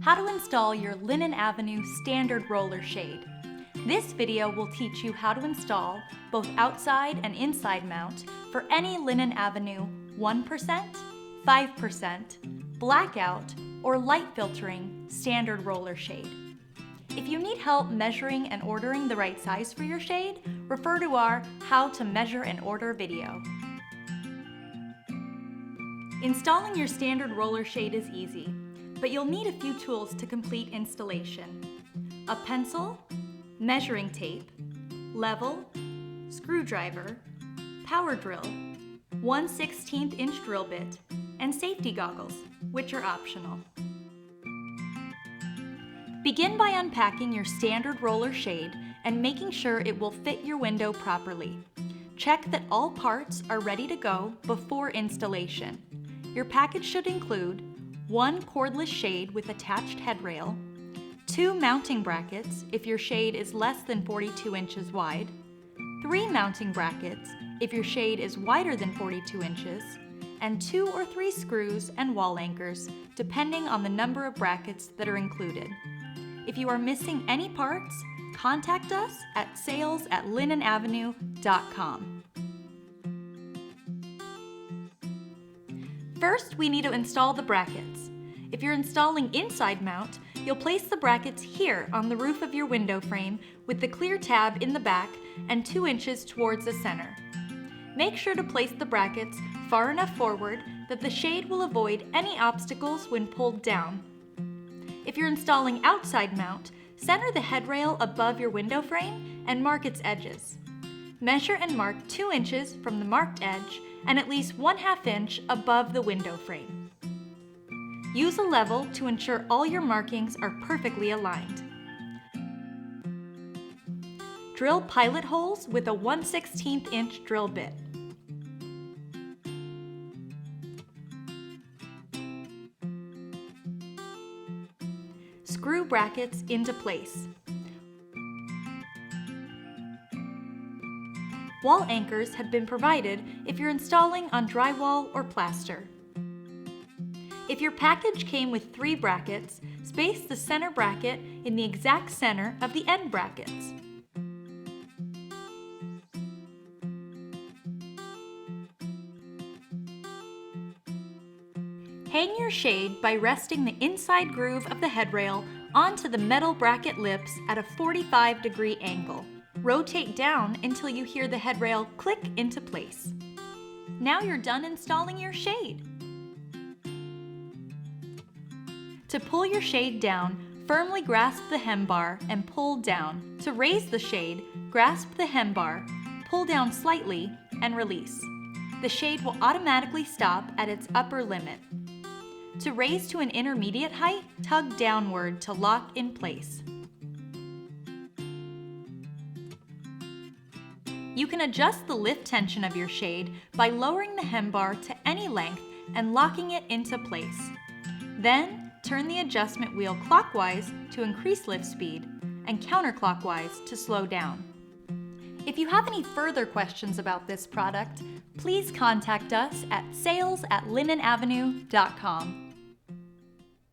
how to install your Linen Avenue standard roller shade. This video will teach you how to install both outside and inside mount for any Linen Avenue 1%, 5%, blackout, or light filtering standard roller shade. If you need help measuring and ordering the right size for your shade, refer to our How to Measure and Order video. Installing your standard roller shade is easy, but you'll need a few tools to complete installation. A pencil, measuring tape, level, screwdriver, power drill, 1/16 inch drill bit, and safety goggles, which are optional. Begin by unpacking your standard roller shade and making sure it will fit your window properly. Check that all parts are ready to go before installation. Your package should include 1 cordless shade with attached headrail, 2 mounting brackets if your shade is less than 42 inches wide, 3 mounting brackets if your shade is wider than 42 inches, and 2 or 3 screws and wall anchors depending on the number of brackets that are included. If you are missing any parts, contact us at sales@linenavenue.com. First, we need to install the brackets. If you're installing inside mount, you'll place the brackets here on the roof of your window frame with the clear tab in the back and 2 inches towards the center. Make sure to place the brackets far enough forward that the shade will avoid any obstacles when pulled down. If you're installing outside mount, center the headrail above your window frame and mark its edges. Measure and mark 2 inches from the marked edge and at least 1/2 inch above the window frame. Use a level to ensure all your markings are perfectly aligned. Drill pilot holes with a 1/16 inch drill bit. Screw brackets into place. Wall anchors have been provided if you're installing on drywall or plaster. If your package came with 3 brackets, space the center bracket in the exact center of the end brackets. Hang your shade by resting the inside groove of the headrail onto the metal bracket lips at a 45-degree angle. Rotate down until you hear the headrail click into place. Now you're done installing your shade. To pull your shade down, firmly grasp the hem bar and pull down. To raise the shade, grasp the hem bar, pull down slightly, and release. The shade will automatically stop at its upper limit. To raise to an intermediate height, tug downward to lock in place. You can adjust the lift tension of your shade by lowering the hem bar to any length and locking it into place. Then, turn the adjustment wheel clockwise to increase lift speed and counterclockwise to slow down. If you have any further questions about this product, please contact us at sales@linenavenue.com.